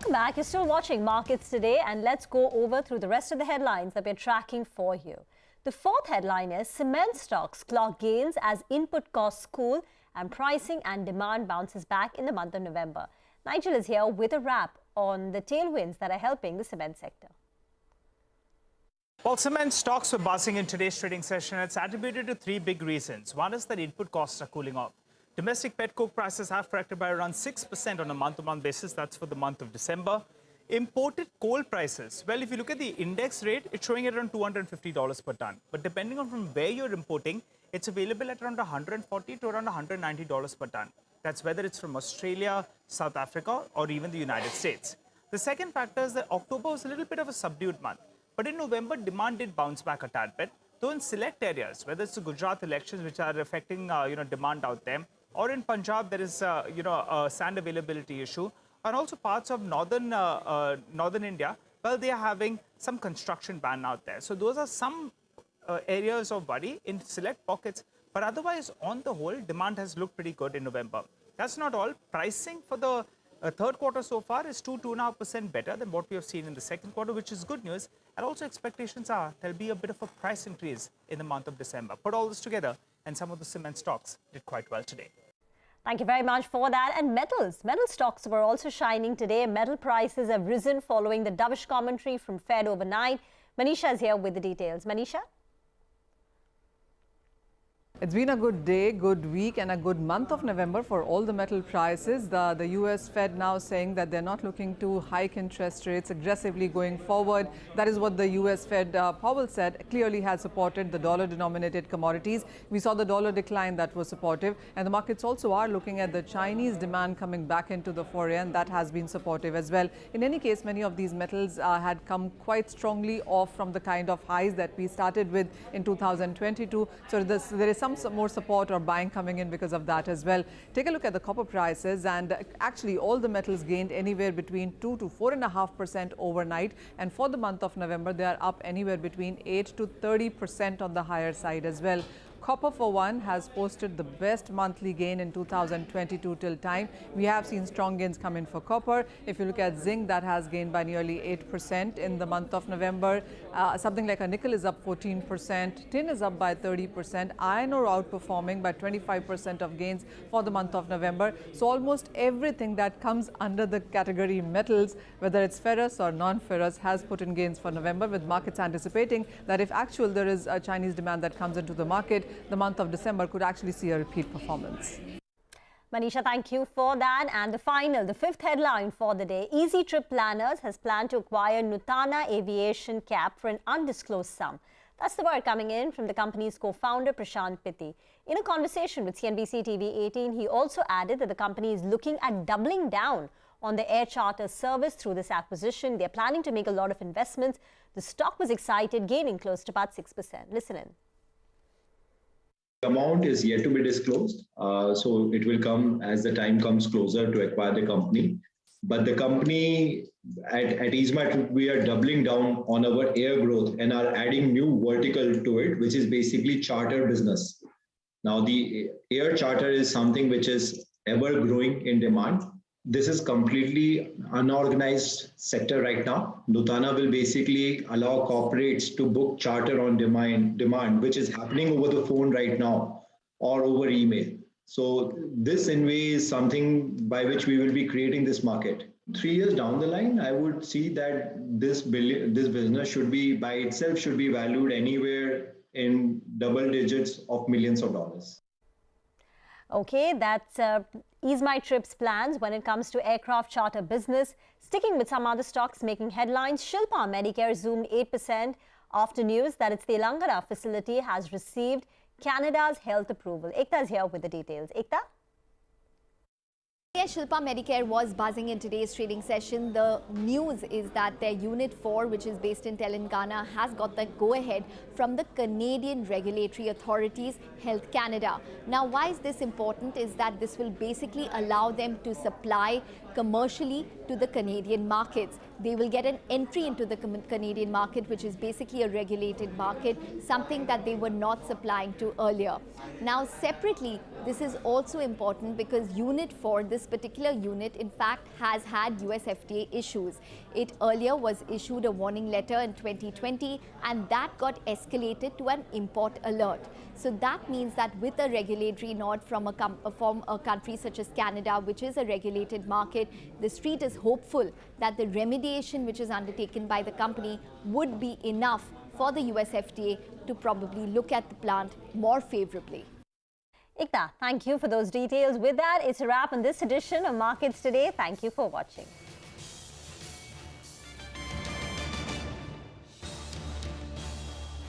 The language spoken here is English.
Welcome back. You're still watching Markets Today, and let's go over through the rest of the headlines that we're tracking for you. The fourth headline is cement stocks clock gains as input costs cool and pricing and demand bounces back in the month of November. Nigel is here with a wrap on the tailwinds that are helping the cement sector. Well, cement stocks were buzzing in today's trading session. It's attributed to three big reasons. One is that input costs are cooling off. Domestic pet coke prices have corrected by around 6% on a month-to-month basis. That's for the month of December. Imported coal prices, well, if you look at the index rate, it's showing at around $250 per ton. But depending on from where you're importing, it's available at around $140 to around $190 per ton. That's whether it's from Australia, South Africa, or even the United States. The second factor is that October was a little bit of a subdued month. But in November, demand did bounce back a tad bit. Though in select areas, whether it's the Gujarat elections, which are affecting demand out there, or in Punjab, there is a sand availability issue, and also parts of northern India, well, they are having some construction ban out there. So those are some areas of worry in select pockets. But otherwise, on the whole, demand has looked pretty good in November. That's not all. Pricing for the third quarter so far is 2.5% better than what we have seen in the second quarter, which is good news. And also expectations are there'll be a bit of a price increase in the month of December. Put all this together, and some of the cement stocks did quite well today. Thank you very much for that. And metals. Metal stocks were also shining today. Metal prices have risen following the dovish commentary from Fed overnight. Manisha is here with the details. Manisha? It's been a good day, good week and a good month of November for all the metal prices. The US Fed now saying that they're not looking to hike interest rates aggressively going forward. That is what the US Fed Powell said, clearly has supported the dollar-denominated commodities. We saw the dollar decline, that was supportive. And the markets also are looking at the Chinese demand coming back into the foray, and that has been supportive as well. In any case, many of these metals had come quite strongly off from the kind of highs that we started with in 2022. So there is some more support or buying coming in because of that as well. Take a look at the copper prices, and actually all the metals gained anywhere between 2 to 4.5% overnight, and for the month of November they are up anywhere between 8 to 30% on the higher side as well. Copper, for one, has posted the best monthly gain in 2022 till time. We have seen strong gains come in for copper. If you look at zinc, that has gained by nearly 8% in the month of November. Something like a nickel is up 14%. Tin is up by 30%. Iron ore outperforming by 25% of gains for the month of November. So almost everything that comes under the category metals, whether it's ferrous or non-ferrous, has put in gains for November, with markets anticipating that if there is a Chinese demand that comes into the market, the month of December could actually see a repeat performance. Manisha, thank you for that. And the fifth headline for the day. Easy Trip Planners has planned to acquire Nutana Aviation Cap for an undisclosed sum. That's the word coming in from the company's co-founder, Prashant Pitti. In a conversation with CNBC-TV18, he also added that the company is looking at doubling down on the air charter service through this acquisition. They're planning to make a lot of investments. The stock was excited, gaining close to about 6%. Listen in. The amount is yet to be disclosed, so it will come as the time comes closer to acquire the company. But the company at EaseMyTrip, we are doubling down on our air growth and are adding new vertical to it, which is basically charter business. Now, the air charter is something which is ever growing in demand. This is completely unorganized sector right now. Nutana will basically allow corporates to book charter on demand, which is happening over the phone right now or over email. So this in way is something by which we will be creating this market. 3 years down the line, I would see that this business should be by itself should be valued anywhere in double digits of millions of dollars. Okay, that's EaseMyTrip's plans when it comes to aircraft charter business. Sticking with some other stocks making headlines, Shilpa Medicare zoomed 8% after news that its Telangana facility has received Canada's health approval. Ekta is here with the details. Ekta? Yes, Shilpa Medicare was buzzing in today's trading session. The news is that their Unit 4, which is based in Telangana, has got the go-ahead from the Canadian regulatory authorities, Health Canada. Now, why is this important is that this will basically allow them to supply commercially to the Canadian markets. they will get an entry into the Canadian market, which is basically a regulated market, something that they were not supplying to earlier. Now, separately, this is also important because Unit 4, this particular unit, in fact, has had US FDA issues. It earlier was issued a warning letter in 2020, and that got escalated to an import alert. So that means that with a regulatory nod from a country such as Canada, which is a regulated market, the street is hopeful that the remediation which is undertaken by the company would be enough for the US FDA to probably look at the plant more favorably. Ekta, thank you for those details. With that, it's a wrap on this edition of Markets Today. Thank you for watching.